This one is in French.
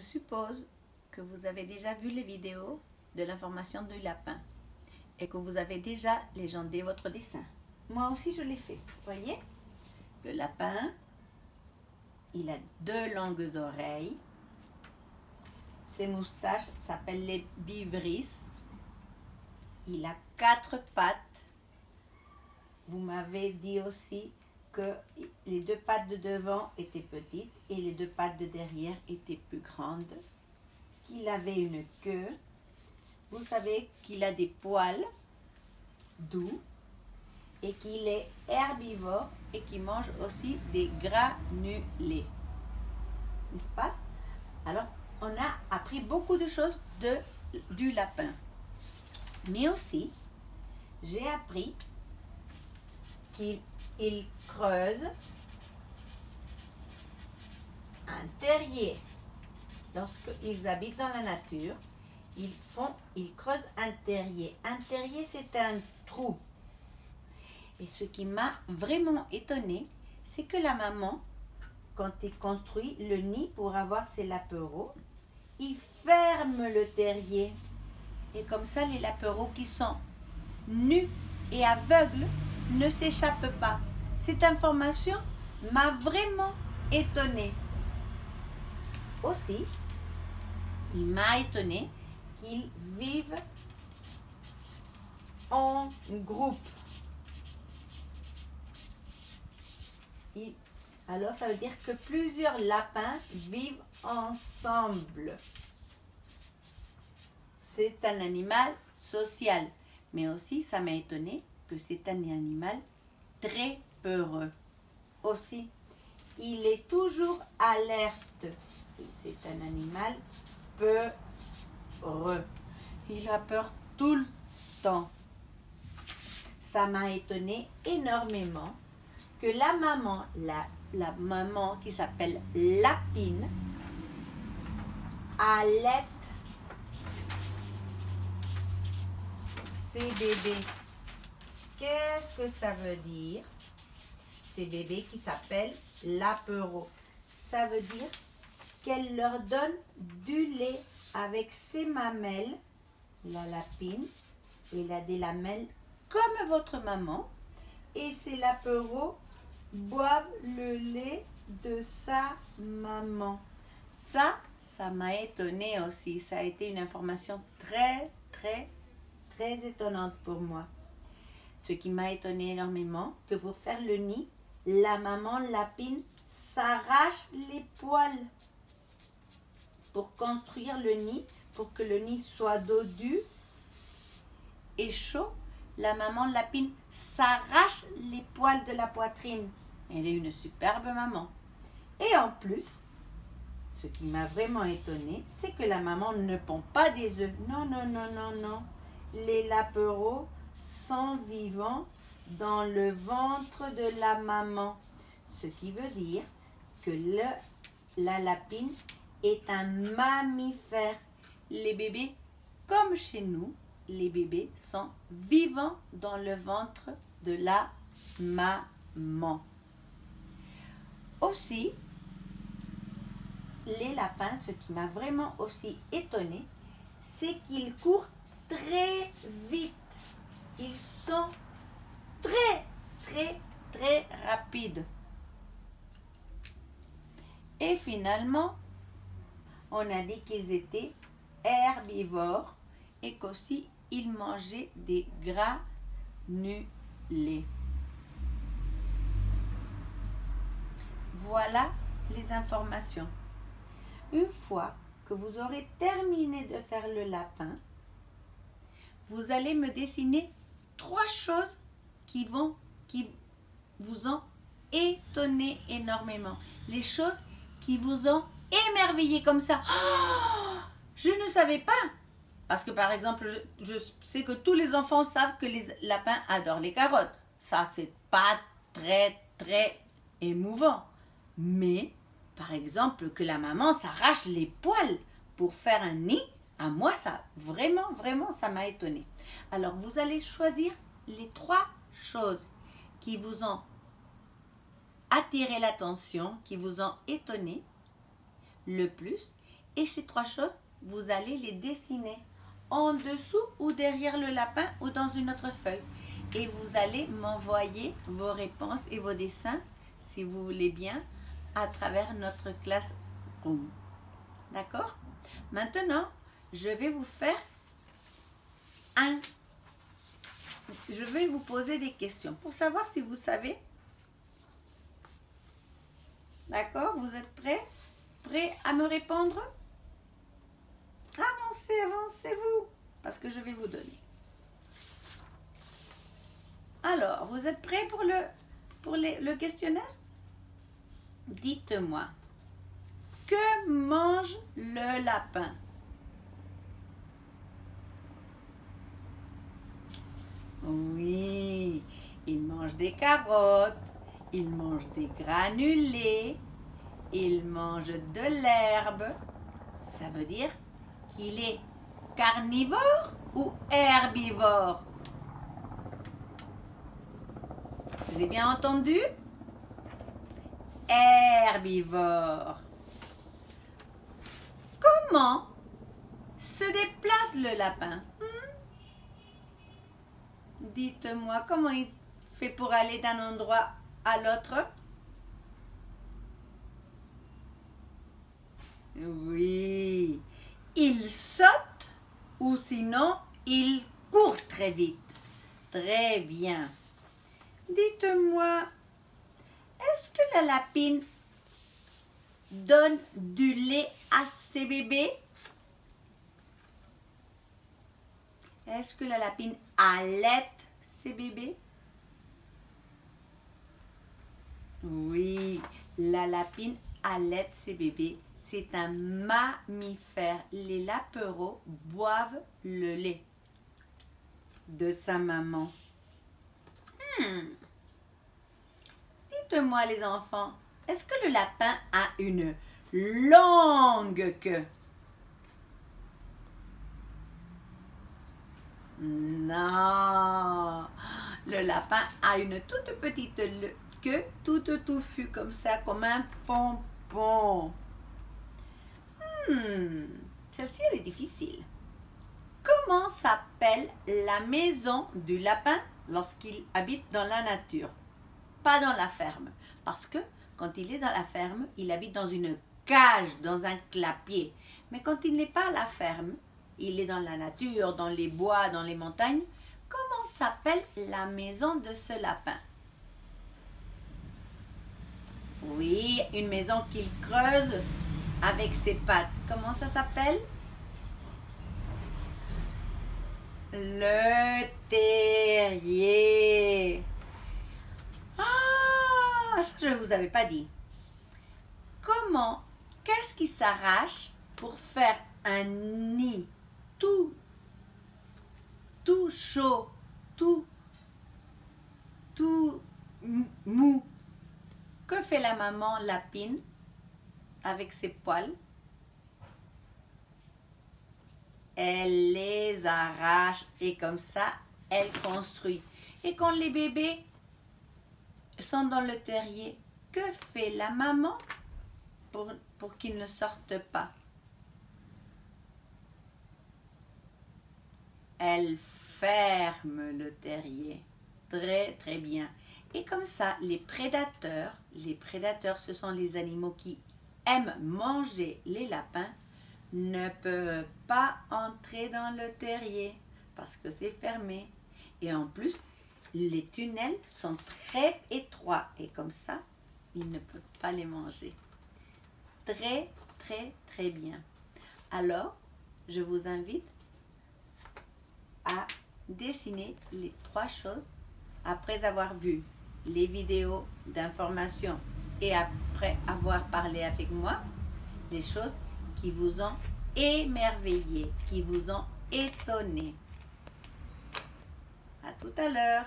suppose que vous avez déjà vu les vidéos de l'information du lapin et que vous avez déjà légendé votre dessin. Moi aussi je l'ai fait. Voyez, le lapin, il a 2 longues oreilles. Ses moustaches s'appellent les biverisses. Il a 4 pattes. Vous m'avez dit aussi que les 2 pattes de devant étaient petites et les 2 pattes de derrière étaient plus grandes. Qu'il avait une queue. Vous savez qu'il a des poils doux et qu'il est herbivore et qu'il mange aussi des granulés. N'est-ce pas? Alors, on a appris beaucoup de choses du lapin. Mais aussi, j'ai appris qu'il creuse un terrier. Lorsqu'ils habitent dans la nature, ils creusent un terrier. Un terrier, c'est un trou. Et ce qui m'a vraiment étonnée, c'est que la maman, quand il construit le nid pour avoir ses lapereaux, il ferme le terrier. Et comme ça, les lapereaux qui sont nus et aveugles ne s'échappent pas. Cette information m'a vraiment étonnée. Aussi, il m'a étonnée qu'ils vivent en groupe. Alors, ça veut dire que plusieurs lapins vivent ensemble. C'est un animal social. Mais aussi, ça m'a étonné que c'est un animal très peureux. Aussi, il est toujours alerte. C'est un animal peureux. Il a peur tout le temps. Ça m'a étonné énormément que la maman qui s'appelle Lapine allaite ses bébés. Qu'est-ce que ça veut dire? Ces bébés qui s'appellent lapereaux. Ça veut dire qu'elle leur donne du lait avec ses mamelles. La lapine, elle a des lamelles comme votre maman. Et ces lapereaux boivent le lait de sa maman. Ça m'a étonnée aussi. Ça a été une information très étonnante pour moi. Ce qui m'a étonné énormément, que pour faire le nid, la maman lapine s'arrache les poils pour construire le nid, pour que le nid soit dodu et chaud. La maman lapine s'arrache les poils de la poitrine. Elle est une superbe maman. Et en plus, ce qui m'a vraiment étonnée, c'est que la maman ne pond pas des œufs. Non. Les lapereaux sont vivants dans le ventre de la maman. Ce qui veut dire que la lapine est un mammifère. Les bébés, comme chez nous, les bébés sont vivants dans le ventre de la maman. Aussi, les lapins, ce qui m'a vraiment aussi étonné, c'est qu'ils courent très vite. Ils sont très rapides. Et finalement, on a dit qu'ils étaient herbivores et qu'aussi ils mangeaient des granulés. Voilà les informations. Une fois que vous aurez terminé de faire le lapin, vous allez me dessiner 3 choses qui vous ont étonné énormément. Les choses qui vous ont émerveillé comme ça. Oh, je ne savais pas. Parce que par exemple, je sais que tous les enfants savent que les lapins adorent les carottes. Ça, c'est pas très émouvant. Mais, par exemple, que la maman s'arrache les poils pour faire un nid, à moi, ça, vraiment, ça m'a étonné. Alors, vous allez choisir les 3 choses qui vous ont attiré l'attention, qui vous ont étonné le plus, Et ces 3 choses, vous allez les dessiner en dessous ou derrière le lapin ou dans une autre feuille. Et vous allez m'envoyer vos réponses et vos dessins, si vous voulez bien, à travers notre Classroom. D'accord? Maintenant, je vais vous faire je vais vous poser des questions pour savoir si vous savez. D'accord? Vous êtes prêts? Prêts à me répondre? Avancez, avancez-vous, parce que je vais vous donner. Alors, vous êtes prêts pour le questionnaire? Dites-moi, que mange le lapin? Oui, il mange des carottes, il mange des granulés, il mange de l'herbe. Ça veut dire qu'il est carnivore ou herbivore? J'ai bien entendu? Herbivore. Comment se déplace le lapin? Dites-moi, comment il fait pour aller d'un endroit à l'autre? Oui, il saute ou sinon il court très vite. Très bien. Dites-moi, est-ce que la lapine donne du lait à ses bébés? Est-ce que la lapine allaite ses bébés? Oui, la lapine allaite ses bébés. C'est un mammifère. Les lapereaux boivent le lait de sa maman. Dites-moi les enfants, est-ce que le lapin a une longue queue? Non, le lapin a une toute petite queue, toute touffue comme ça, comme un pompon. Celle-ci, elle est difficile. Comment s'appelle la maison du lapin lorsqu'il habite dans la nature? Pas dans la ferme. Parce que quand il est dans la ferme, il habite dans une cage, dans un clapier. Mais quand il n'est pas à la ferme, il est dans la nature, dans les bois, dans les montagnes. Comment s'appelle la maison de ce lapin? Oui, une maison qu'il creuse avec ses pattes. Comment ça s'appelle? Le terrier. Ah, ça je ne vous avais pas dit. Qu'est-ce qui s'arrache pour faire un nid tout chaud, tout mou? Que fait la maman lapine avec ses poils? Elle les arrache et comme ça, elle construit. Et quand les bébés sont dans le terrier, que fait la maman pour qu'ils ne sortent pas? Elle ferme le terrier. Très, très bien. Et comme ça, les prédateurs, ce sont les animaux qui aiment manger les lapins, ne peuvent pas entrer dans le terrier parce que c'est fermé. Et en plus, les tunnels sont très étroits et comme ça, ils ne peuvent pas les manger. Très, très, très bien. Alors, je vous invite à dessiner les 3 choses après avoir vu les vidéos d'information et après avoir parlé avec moi, les choses qui vous ont émerveillé, qui vous ont étonné. À tout à l'heure.